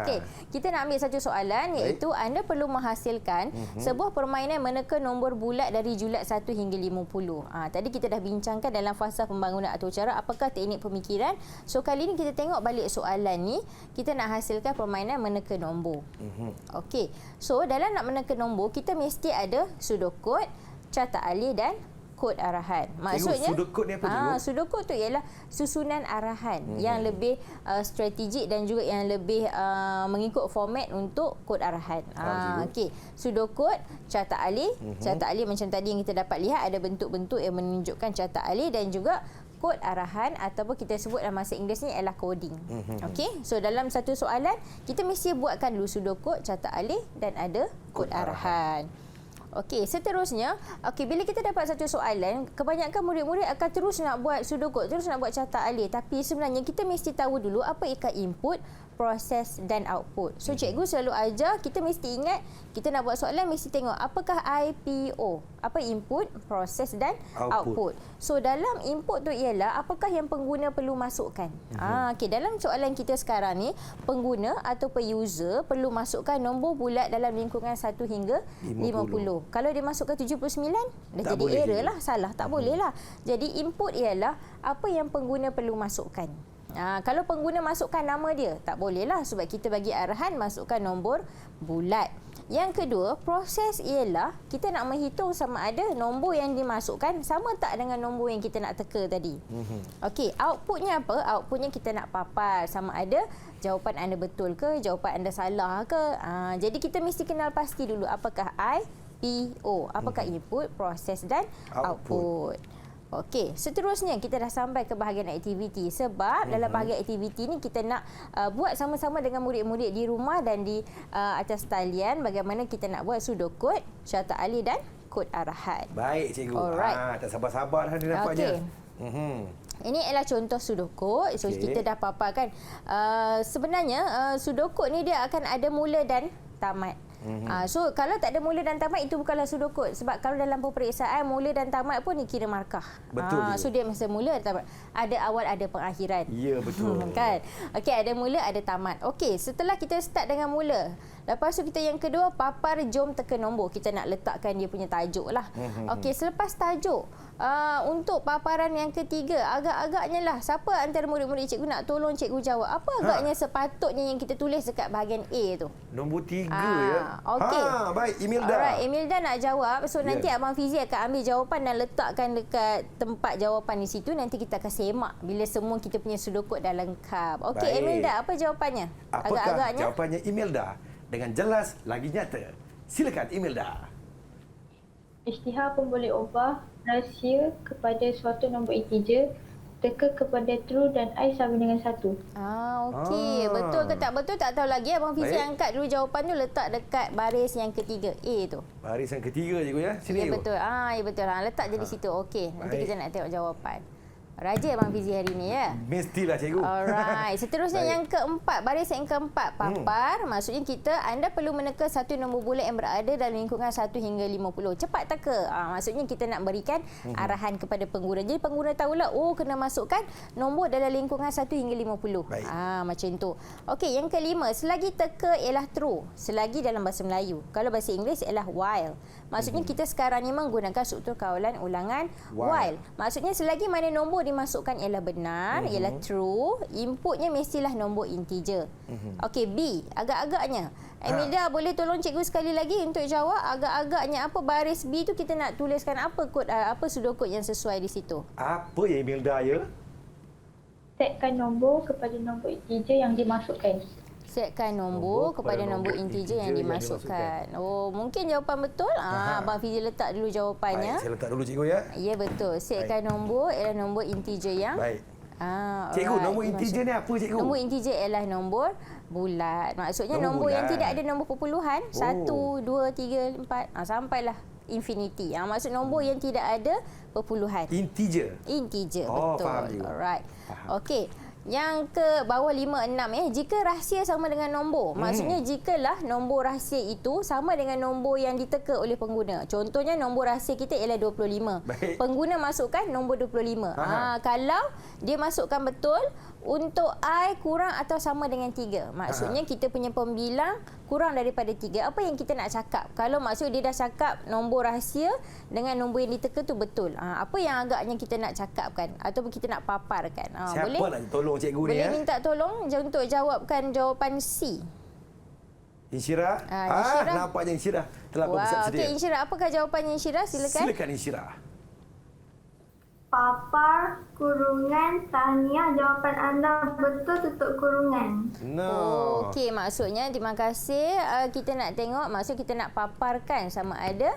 Okey, kita nak ambil satu soalan iaitu anda perlu menghasilkan sebuah permainan meneka nombor bulat dari julat 1 hingga 50. Tadi kita dah bincangkan dalam fasa pembangunan atur cara apakah teknik pemikiran. So kali ini kita tengok balik soalan ni, kita nak hasilkan permainan meneka nombor. Okey. So dalam nak meneka nombor, kita mesti ada sudokod, carta alih dan kod arahan. Maksudnya sudokod ni apa Cikgu? Sudokod tu ialah susunan arahan yang lebih strategik dan juga yang lebih mengikut format untuk kod arahan. Okey, sudokod, carta alih. Carta alih macam tadi yang kita dapat lihat ada bentuk-bentuk yang menunjukkan carta alih dan juga kod arahan ataupun kita sebut dalam bahasa Inggeris ni ialah coding. Okey, so dalam satu soalan kita mesti buatkan dulu sudokod, carta alih dan ada kod arahan. Okey, seterusnya, bila kita dapat satu soalan, kebanyakan murid-murid akan terus nak buat sudokod, terus nak buat carta alih. Tapi sebenarnya kita mesti tahu dulu apa ikat input, proses dan output. So cikgu selalu ajar kita mesti ingat, kita nak buat soalan mesti tengok apakah IPO, apa input, proses dan output. So dalam input tu ialah apakah yang pengguna perlu masukkan. Okey, dalam soalan kita sekarang ni, pengguna atau user perlu masukkan nombor bulat dalam lingkungan 1 hingga 50. Kalau dia masukkan 79, dah Tak jadi boleh error juga. lah, salah, tak boleh lah. Jadi input ialah apa yang pengguna perlu masukkan. Kalau pengguna masukkan nama dia, tak boleh lah sebab kita bagi arahan masukkan nombor bulat. Yang kedua, proses ialah kita nak menghitung sama ada nombor yang dimasukkan sama tak dengan nombor yang kita nak teka tadi. Okey, outputnya apa? Outputnya kita nak papar sama ada jawapan anda betul ke, jawapan anda salah ke. Jadi kita mesti kenal pasti dulu apakah IPO, apakah input, proses dan output. Okey, seterusnya kita dah sampai ke bahagian aktiviti sebab dalam bahagian aktiviti ni kita nak buat sama-sama dengan murid-murid di rumah dan di atas talian bagaimana kita nak buat pseudocode, syarta alih dan kod arahan. Baik cikgu. Alright. Tak sabar-sabar dah dia nampaknya. Ini ialah contoh pseudocode. So kita dah paparkan. Sebenarnya pseudocode ni dia akan ada mula dan tamat. So kalau tak ada mula dan tamat itu bukanlah pseudocode sebab kalau dalam peperiksaan mula dan tamat pun dikira markah. Betul. So dia masa mula dan tamat. Ada awal ada pengakhiran. Ya, betul. Kan? Okey, ada mula ada tamat. Okey, setelah kita start dengan mula, lepas tu kita yang kedua papar jom teka nombor. Kita nak letakkan dia punya tajuk lah. Okey, selepas tajuk untuk paparan yang ketiga, agak-agaknya lah siapa antara murid-murid cikgu nak tolong cikgu jawab apa agaknya sepatutnya yang kita tulis dekat bahagian A tu. Nombor 3 ya. Okey. Baik, Imelda. Alright, Imelda nak jawab. So nanti Abang Fizi akan ambil jawapan dan letakkan dekat tempat jawapan di situ. Nanti kita akan semak bila semua kita punya pseudocode dah lengkap. Okey, Baik. Imelda, apa jawapannya? Apakah Agak-agaknya jawapannya Imelda? Dengan jelas lagi nyata. Silakan Imelda. Isytihar pun boleh ubah rahsia kepada suatu nombor integer, teka kepada true dan I sama dengan 1. Okey. Betul ke tak betul tak tahu lagi. Abang Fizi Baik. angkat dulu jawapan tu letak dekat baris yang ketiga, A tu. Baris yang ketiga cikgu ya. Sini Ya cikgu. betul. Ya betul. Letak je di situ. Okey. Nanti Baik. kita nak tengok jawapan. Raja Abang Fizi hari ni ya. Mestilah cikgu. Alright. Seterusnya Baik. yang keempat, baris yang keempat, papar. Maksudnya anda perlu meneka satu nombor bulat yang berada dalam lingkungan 1 hingga 50. Cepat teka. Maksudnya kita nak berikan arahan kepada pengguna. Jadi pengguna tahulah, kena masukkan nombor dalam lingkungan 1 hingga 50. Baik. Macam tu. Okey, yang kelima, selagi teka ialah true. Selagi dalam bahasa Melayu. Kalau bahasa Inggeris ialah while. Maksudnya kita sekarang ni menggunakan struktur kawalan ulangan while. Maksudnya selagi mana nombor dimasukkan ialah benar, ialah true, inputnya mestilah nombor integer. Okey, B. Agak-agaknya. Imelda, boleh tolong cikgu sekali lagi untuk jawab agak-agaknya apa baris B tu kita nak tuliskan apa kod apa pseudocode yang sesuai di situ. Apa ya Imelda ya? Setkan nombor kepada nombor integer yang dimasukkan. Setkan nombor kepada nombor integer yang dimasukkan. Mungkin jawapan betul. Abang Fizi letak dulu jawapannya. Baik, saya letak dulu cikgu ya. Ya betul. Setkan nombor ialah nombor integer yang Baik. Cikgu, alright, nombor integer ni apa cikgu? Nombor integer ialah nombor bulat. Maksudnya nombor yang bulat. tidak ada nombor perpuluhan. 1, 2, 3, 4. Sampailah infinity. Maksud nombor yang tidak ada perpuluhan. Integer. Integer, Oh, betul. faham cikgu. Alright. Faham. Okey. Yang ke bawah 5, 6 jika rahsia sama dengan nombor. Maksudnya jikalah nombor rahsia itu sama dengan nombor yang diteka oleh pengguna. Contohnya nombor rahsia kita ialah 25. Baik. Pengguna masukkan nombor 25. Kalau dia masukkan betul untuk I kurang atau sama dengan 3. Maksudnya kita punya pembilang kurang daripada 3. Apa yang kita nak cakap? Kalau maksud dia dah cakap nombor rahsia dengan nombor yang diteka tu betul. Apa yang agaknya kita nak cakapkan ataupun kita nak paparkan? Siapa Boleh? nak tolong cikgu ni Boleh ya? minta tolong untuk jawabkan jawapan C. Insyirah? Insyirah. Nampaknya Insyirah telah bersiap sedia. Okey, Insyirah, apakah jawapannya Insyirah? Silakan. Silakan Insyirah. Papar, kurungan, tahniah. Jawapan anda betul, tutup kurungan. No. Okey, maksudnya terima kasih. Kita nak tengok, maksud kita nak paparkan sama ada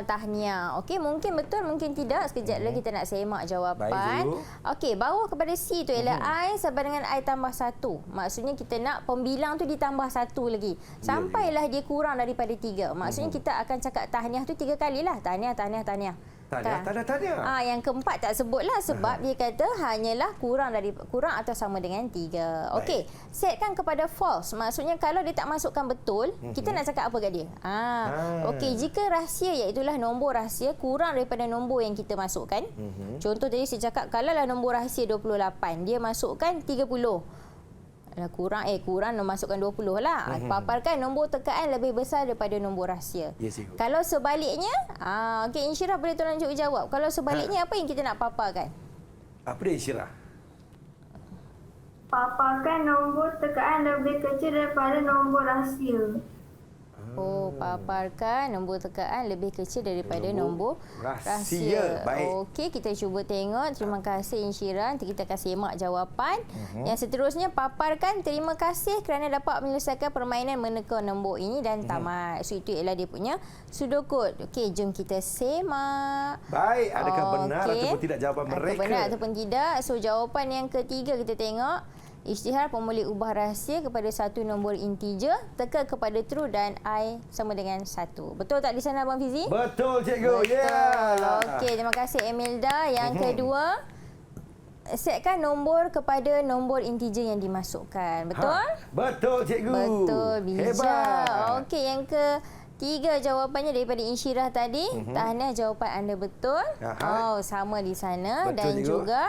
tahniah. Okey, mungkin betul, mungkin tidak. Sekejap lagi kita nak semak jawapan. Baik, cikgu. Okey, bawah kepada C tu ialah I sama dengan I tambah 1. Maksudnya kita nak pembilang tu ditambah 1 lagi. Sampailah dia kurang daripada 3. Maksudnya kita akan cakap tahniah tu 3 kali lah. Tahniah, tahniah, tahniah. Tahniah. Yang keempat tak sebutlah sebab dia kata hanyalah kurang atau sama dengan 3. Okey, setkan kepada false. Maksudnya kalau dia tak masukkan betul, kita nak cakap apa kat dia? Okey, jika rahsia iaitu nombor rahsia kurang daripada nombor yang kita masukkan. Contoh tadi saya cakap kalau lah nombor rahsia 28, dia masukkan 30. Kurang masukkan 20 lah. Paparkan nombor tekaan lebih besar daripada nombor rahsia. Yes, cikgu. Kalau sebaliknya, okey, Insyirah boleh tolong cikgu jawab. Kalau sebaliknya apa yang kita nak paparkan? Apa dia Insyirah? Paparkan nombor tekaan lebih kecil daripada nombor rahsia. Paparkan nombor tekaan lebih kecil daripada nombor rahsia. Baik. Okey, kita cuba tengok. Terima kasih Insyirah. Nanti kita akan semak jawapan. Yang seterusnya, paparkan terima kasih kerana dapat menyelesaikan permainan meneka nombor ini dan tamat. So itu ialah dia punya sudokod. Okey, jom kita semak. Baik, adakah benar ataupun tidak jawapan mereka? Benar ataupun tidak. So jawapan yang ketiga kita tengok. Isytihar boleh ubah rahsia kepada satu nombor integer, teka kepada true dan I sama dengan 1. Betul tak di sana Abang Fizi? Betul cikgu. Betul. Yeah. Okey, terima kasih Emilda. Yang kedua, setkan nombor kepada nombor integer yang dimasukkan. Betul? Betul cikgu. Betul, bijak. Hebat. Okey, yang ketiga jawapannya daripada Insyirah tadi. Tahniah, jawapan anda betul. Sama di sana. Betul, dan cikgu. juga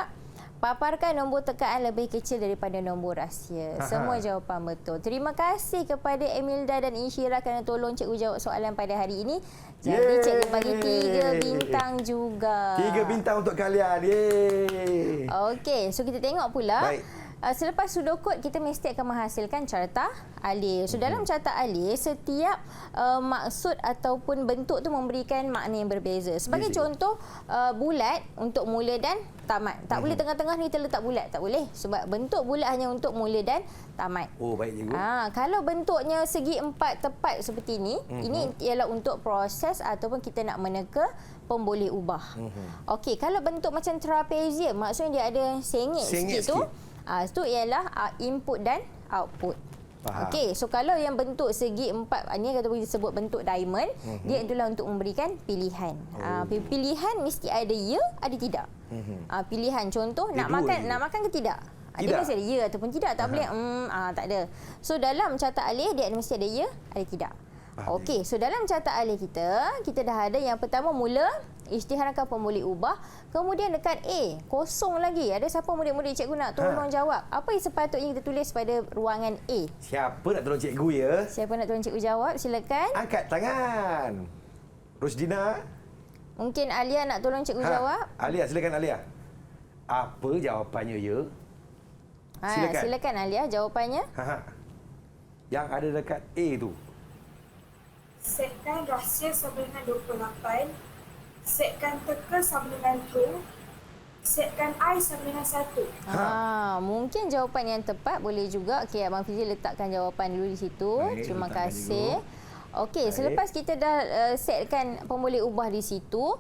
paparkan nombor tekaan lebih kecil daripada nombor rahsia. Semua jawapan betul. Terima kasih kepada Emilda dan Insyirah kerana tolong cikgu jawab soalan pada hari ini. Jadi cikgu bagi 3 bintang juga. 3 bintang untuk kalian. Yeay. Okey, so kita tengok pula. Baik. Selepas sudokod, kita mesti akan menghasilkan carta alih. So dalam carta alih, setiap maksud ataupun bentuk tu memberikan makna yang berbeza. Sebagai contoh, bulat untuk mula dan tamat. Tak boleh tengah-tengah ni kita letak bulat. Tak boleh. Sebab bentuk bulat hanya untuk mula dan tamat. Oh, baik cikgu. Kalau bentuknya segi 4 tepat seperti ini, ini ialah untuk proses ataupun kita nak meneka pemboleh ubah. Okey, kalau bentuk macam trapezium, maksudnya dia ada sengit sikit tu. Itu ialah input dan output. Okey, so kalau yang bentuk segi 4, ni kata disebut bentuk diamond, dia itulah untuk memberikan pilihan. Pilihan mesti ada ya, ada tidak. Pilihan contoh nak makan ke tidak? Dia mesti ada ya ataupun tidak. Tak boleh tak ada. So dalam carta alih dia mesti ada ya, ada tidak. Okey, so dalam carta alih kita dah ada yang pertama mula isytiharkan pemboleh ubah. Kemudian dekat A, kosong lagi. Ada siapa murid-murid cikgu nak tolong jawab? Apa yang sepatutnya kita tulis pada ruangan A? Siapa nak tolong cikgu ya? Siapa nak tolong cikgu jawab? Silakan. Angkat tangan. Rusdina. Mungkin Alia nak tolong cikgu jawab? Alia, silakan Alia. Apa jawapannya ya? Silakan Alia jawapannya. Yang ada dekat A tu. Setkan rahsia sama dengan 28. Setkan teka sama dengan true. Setkan I sama dengan 1. Mungkin jawapan yang tepat boleh juga. Okey, Abang Fizi letakkan jawapan dulu di situ. Terima kasih. Okey, selepas kita dah setkan pemboleh ubah di situ,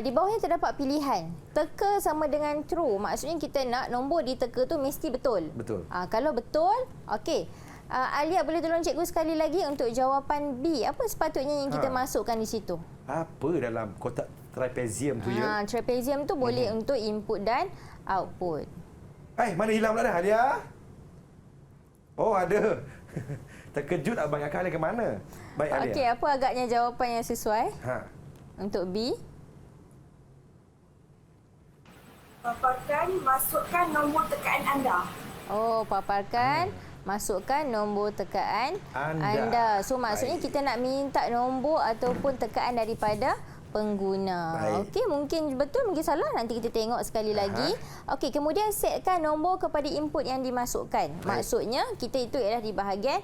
di bawahnya terdapat pilihan. Teka sama dengan true. Maksudnya kita nak nombor di teka tu mesti betul. Betul. Kalau betul, okey. Alia boleh tolong cikgu sekali lagi untuk jawapan B. Apa sepatutnya yang kita masukkan di situ? Apa dalam kotak trapezium tu ya? Trapezium tu boleh untuk input dan output. Mana hilang pula dah Alia? Oh, ada. Terkejut abang akak Alia ke mana? Baik Alia. Okey, apa agaknya jawapan yang sesuai? Untuk B? Paparkan, masukkan nombor tekaan anda. Paparkan. Masukkan nombor tekaan anda. So maksudnya kita nak minta nombor ataupun tekaan daripada pengguna. Okey, mungkin betul, mungkin salah. Nanti kita tengok sekali lagi. Okey, kemudian setkan nombor kepada input yang dimasukkan. Maksudnya kita itu ialah di bahagian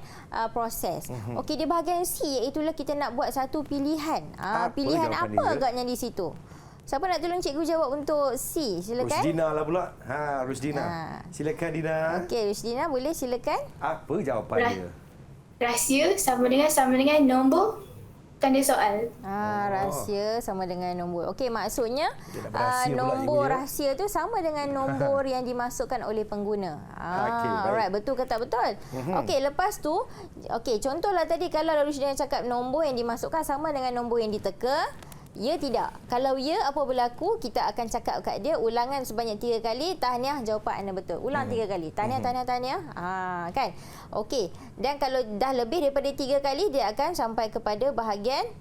proses. Okey, di bahagian C iaitulah kita nak buat satu pilihan. Pilihan apa agaknya di situ? Siapa nak tolong cikgu jawab untuk C? Silakan. Rusdina lah pula. Rusdina. Silakan Dina. Okey, Rusdina boleh silakan. Apa jawapannya? Rahsia sama dengan nombor tanda soal. Rahsia sama dengan nombor. Okey, maksudnya nombor rahsia tu sama dengan nombor yang dimasukkan oleh pengguna. Alright, betul ke tak betul? Okey, lepas tu, okey, contohlah tadi kalau Rusdina cakap nombor yang dimasukkan sama dengan nombor yang diteka, Ya tidak. Kalau ya, apa berlaku? Kita akan cakap kat dia ulangan sebanyak 3 kali. Tahniah, jawapan anda betul. Ulang 3 kali. Tahniah. Kan? Okey. Dan kalau dah lebih daripada 3 kali, dia akan sampai kepada bahagian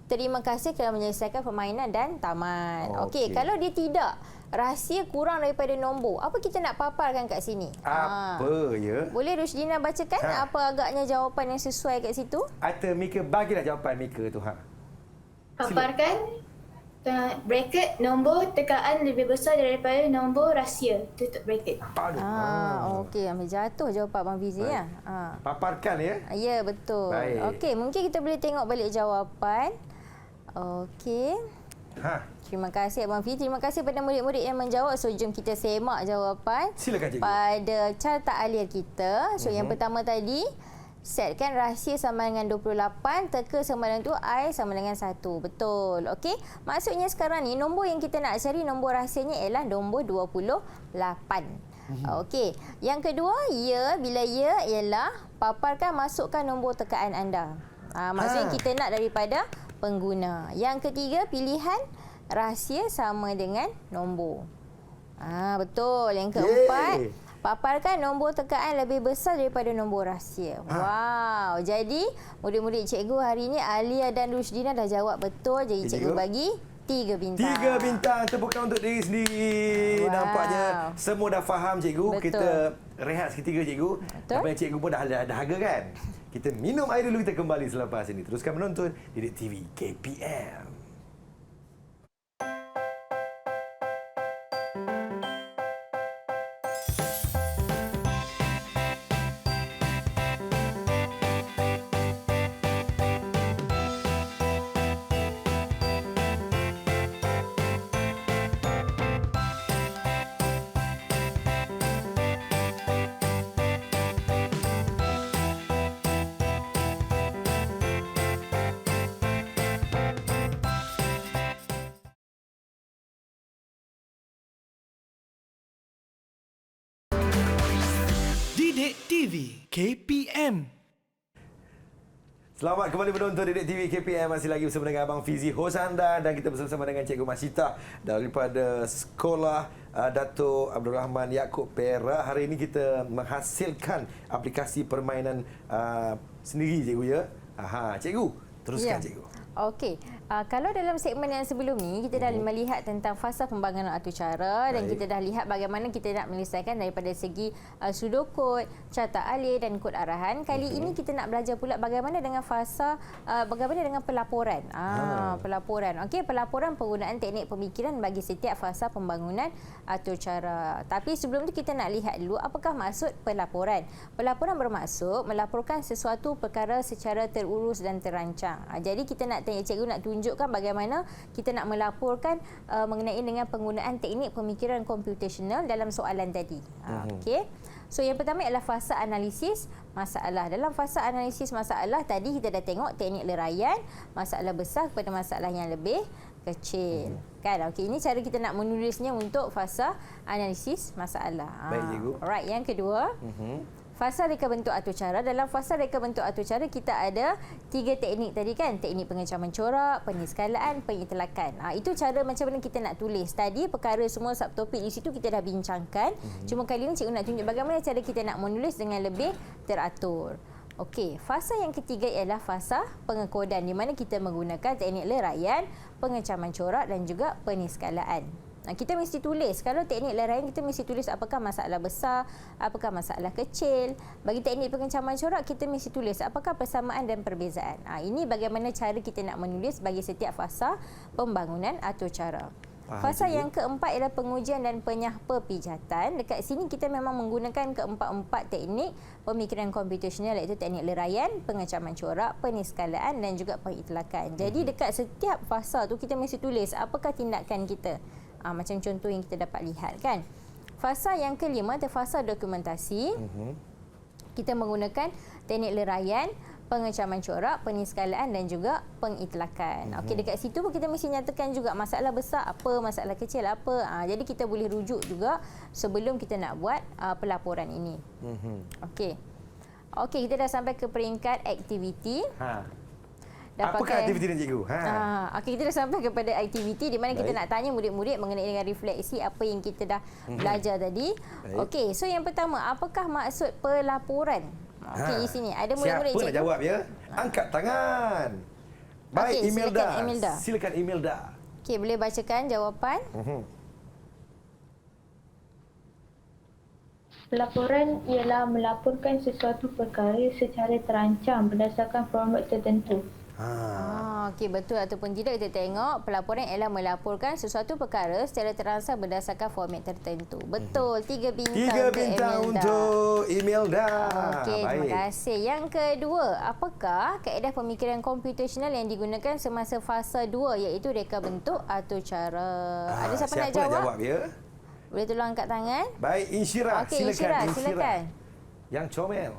terima kasih kerana menyelesaikan permainan dan tamat. Okey. Kalau dia tidak, rahsia kurang daripada nombor, apa kita nak paparkan kat sini? Apa ya? Boleh Rushdina bacakan apa agaknya jawapan yang sesuai kat situ? Atau Mika, bagilah jawapan Mika tu. Paparkan bracket nombor tekaan lebih besar daripada nombor rahsia. Tutup bracket. Okey, ambil jatuh jawapan Abang Fizi ya. Paparkan ya. Ya, betul. Baik. Okey, mungkin kita boleh tengok balik jawapan. Okey. Terima kasih Abang Fizi. Terima kasih kepada murid-murid yang menjawab. So, jom kita semak jawapan. Silakan cikgu. Pada carta alir kita. So, yang pertama tadi, setkan rahsia sama dengan 28, teka sama dengan tu, I sama dengan 1. Betul. Okey. Maksudnya sekarang ni, nombor yang kita nak cari, nombor rahsianya ialah nombor 28. Okey. Yang kedua, ya. Bila ya ialah paparkan, masukkan nombor tekaan anda. Maksudnya kita nak daripada pengguna. Yang ketiga, pilihan rahsia sama dengan nombor. Betul. Yang keempat, paparkan nombor tekaan lebih besar daripada nombor rahsia. Wow. Jadi, murid-murid cikgu hari ini, Alia dan Rushdina dah jawab betul. Jadi, cikgu bagi 3 bintang. 3 bintang. Tepukan untuk diri sendiri. Nampaknya semua dah faham cikgu. Betul. Kita rehat seketika cikgu. Tapi cikgu pun dah dahaga kan? Kita minum air dulu, kita kembali selepas ini. Teruskan menonton Didik TV KPM. Didik TV KPM. Selamat kembali menonton Didik TV KPM. Masih lagi bersama dengan Abang Fizi, hos anda, dan kita bersama dengan Cikgu Masita daripada Sekolah Dato' Abdul Rahman Yaakob Perak. Hari ini kita menghasilkan aplikasi permainan sendiri cikgu ya. Cikgu, teruskan cikgu. Okey. Kalau dalam segmen yang sebelum ni, kita dah melihat tentang fasa pembangunan atur cara dan kita dah lihat bagaimana kita nak menyelesaikan daripada segi sudokod, carta alir dan kod arahan. Kali ini kita nak belajar pula bagaimana dengan fasa, bagaimana dengan pelaporan. Pelaporan. Okey, pelaporan penggunaan teknik pemikiran bagi setiap fasa pembangunan atur cara. Tapi sebelum tu kita nak lihat dulu apakah maksud pelaporan. Pelaporan bermaksud melaporkan sesuatu perkara secara terurus dan terancang. Jadi kita nak tanya cikgu nak tunjukkan bagaimana kita nak melaporkan mengenai dengan penggunaan teknik pemikiran komputasional dalam soalan tadi. Okey. So yang pertama ialah fasa analisis masalah. Dalam fasa analisis masalah tadi kita dah tengok teknik leraian masalah besar kepada masalah yang lebih kecil. Kan? Okey, ini cara kita nak menulisnya untuk fasa analisis masalah. Baik cikgu. Alright, yang kedua, fasa reka bentuk atur cara. Dalam fasa reka bentuk atur cara kita ada 3 teknik tadi kan. Teknik pengecaman corak, peniskalaan, pengitlakan. Itu cara macam mana kita nak tulis. Tadi perkara semua subtopik di situ kita dah bincangkan. Cuma kali ini cikgu nak tunjuk bagaimana cara kita nak menulis dengan lebih teratur. Okey, fasa yang ketiga ialah fasa pengekodan di mana kita menggunakan teknik leraian, pengecaman corak dan juga peniskalaan. Kita mesti tulis. Kalau teknik leraian kita mesti tulis apakah masalah besar, apakah masalah kecil. Bagi teknik pengecaman corak kita mesti tulis apakah persamaan dan perbezaan. Ini bagaimana cara kita nak menulis bagi setiap fasa pembangunan atur cara. Fasa yang keempat ialah pengujian dan penyah pepijatan. Dekat sini kita memang menggunakan keempat-empat teknik pemikiran komputasional iaitu teknik leraian, pengecaman corak, peniskalaan dan juga pengitlakan. Jadi dekat setiap fasa tu kita mesti tulis apakah tindakan kita. Macam contoh yang kita dapat lihat kan. Fasa yang kelima adalah fasa dokumentasi. Kita menggunakan teknik leraian, pengecaman corak, peniskalaan dan juga pengitlakan. Okey, dekat situ pun kita mesti nyatakan juga masalah besar apa, masalah kecil apa. Jadi kita boleh rujuk juga sebelum kita nak buat pelaporan ini. Okey. Okey, kita dah sampai ke peringkat aktiviti. Apakah aktiviti ni cikgu? Okey, kita dah sampai kepada aktiviti di mana kita nak tanya murid-murid mengenai dengan refleksi apa yang kita dah belajar tadi. Okey, so yang pertama, apakah maksud pelaporan? Okey, di sini ada murid-murid Siapa nak jawab ya? Angkat tangan. Baik, Okey, Imelda. silakan Imelda. Silakan Imelda. Okey, boleh bacakan jawapan? Pelaporan ialah melaporkan sesuatu perkara secara terancang berdasarkan format tertentu. Okey, betul ataupun tidak kita tengok pelaporan ialah melaporkan sesuatu perkara secara terangsang berdasarkan format tertentu. Betul, 3 bintang. 3 bintang untuk Imelda. Okey, terima kasih. Yang kedua, apakah kaedah pemikiran komputasional yang digunakan semasa fasa 2 iaitu reka bentuk atau cara? Ada siapa nak jawab? ya? Boleh tolong angkat tangan? Baik, Insyirah. Okey, Insyirah, silakan. Yang comel.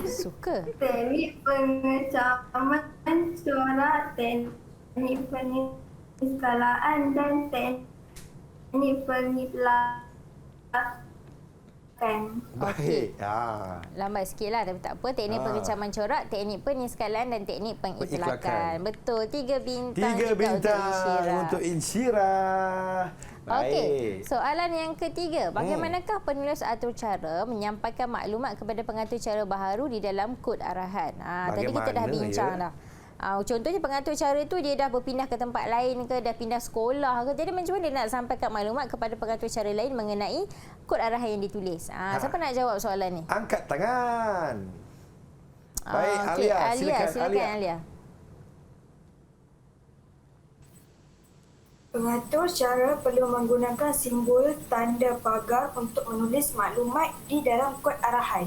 Suka. Teknik pengecaman corak, teknik penskalaan dan teknik pengiplakan. Baik. Lambat sikit lah tapi tak apa. Teknik pengecaman corak, teknik penyeskalan dan teknik pengitlakan. Betul. 3 bintang. 3 bintang untuk Insyirah. Okey, soalan yang ketiga. Bagaimanakah penulis atur cara menyampaikan maklumat kepada pengatur cara baharu di dalam kod arahan? Tadi kita dah bincang dah. Contohnya pengatur cara itu dia dah berpindah ke tempat lain ke, dah pindah sekolah ke. Jadi macam mana dia nak sampaikan maklumat kepada pengatur cara lain mengenai kod arahan yang ditulis? Siapa nak jawab soalan ni? Angkat tangan. Baik, Okay, Alia. Silakan Alia. Pengatur cara perlu menggunakan simbol tanda pagar untuk menulis maklumat di dalam kod arahan.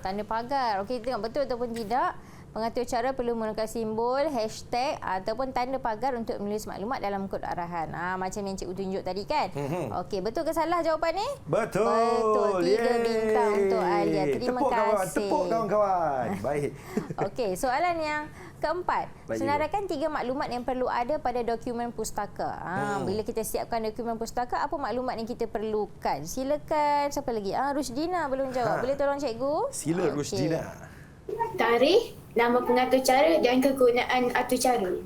Tanda pagar. Okey, tengok betul ataupun tidak. Pengatur cara perlu menggunakan simbol, hashtag ataupun tanda pagar untuk menulis maklumat dalam kod arahan. Macam yang cikgu tunjuk tadi kan? Okey, betul ke salah jawapan ni? Betul. Betul. 3 bintang untuk Alia. Terima kasih. Tepuk kawan-kawan. Baik. Okey, soalan yang keempat. Baik, Senaraikan 3 maklumat yang perlu ada pada dokumen pustaka. Bila kita siapkan dokumen pustaka, apa maklumat yang kita perlukan? Silakan. Siapa lagi? Rusdina belum jawab. Boleh tolong cikgu? Sila Rusdina. Tarikh, nama pengatur cara dan kegunaan atur cara.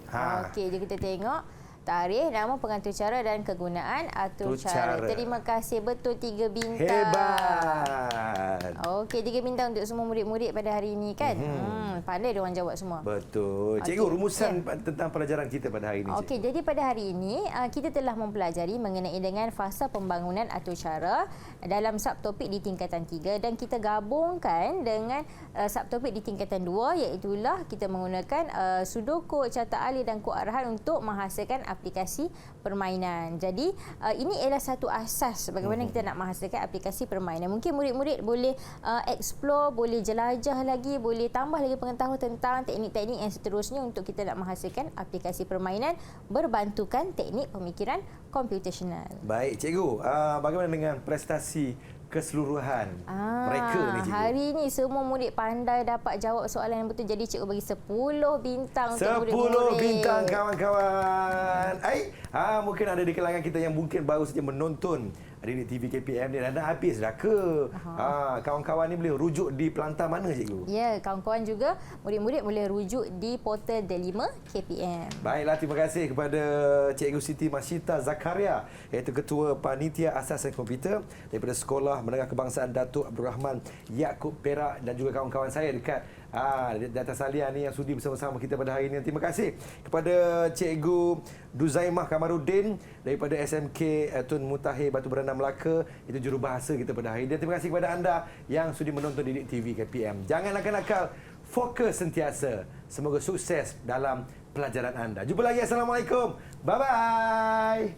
Okey, jadi kita tengok tarikh, nama pengatur cara dan kegunaan atur cara. Terima kasih. Betul, 3 bintang. Hebat. Okey, 3 bintang untuk semua murid-murid pada hari ini kan? Pandai dia orang jawab semua. Betul. Cikgu, rumusan tentang pelajaran kita pada hari ini. Okey, jadi pada hari ini kita telah mempelajari mengenai dengan fasa pembangunan atur cara dalam subtopik di tingkatan 3 dan kita gabungkan dengan subtopik di tingkatan 2 iaitulah kita menggunakan sudoku, carta alih dan kod arahan untuk menghasilkan aplikasi permainan. Jadi ini ialah satu asas bagaimana kita nak menghasilkan aplikasi permainan. Mungkin murid-murid boleh explore, boleh jelajah lagi, boleh tambah lagi pengetahuan tentang teknik-teknik yang seterusnya untuk kita nak menghasilkan aplikasi permainan berbantukan teknik pemikiran komputasional. Baik, cikgu. Bagaimana dengan prestasi keseluruhan mereka ni, cikgu? Hari ini semua murid pandai dapat jawab soalan yang betul. Jadi cikgu bagi 10 bintang untuk murid-murid. 10 bintang kawan-kawan. Mungkin ada di kalangan kita yang mungkin baru saja menonton Didik TV KPM ni dah habis dah ke? Kawan-kawan ni boleh rujuk di pelantar mana, cikgu? Ya, kawan-kawan juga murid-murid boleh rujuk di portal D5 KPM. Baiklah, terima kasih kepada Cikgu Siti Masyita Zakaria iaitu Ketua Panitia Asasan Komputer daripada Sekolah Menengah Kebangsaan Datuk Abdul Rahman Yaakob Perak dan juga kawan-kawan saya dekat di atas salian ni yang sudi bersama-sama kita pada hari ini. Terima kasih kepada Cikgu Duzaimah Kamaruddin daripada SMK Tun Mutahir Batu Beranda Melaka, itu jurubahasa kita pada hari ini. Dan terima kasih kepada anda yang sudi menonton Didik TV KPM. Jangan nakal-nakal, fokus sentiasa. Semoga sukses dalam pelajaran anda. Jumpa lagi. Assalamualaikum. Bye-bye.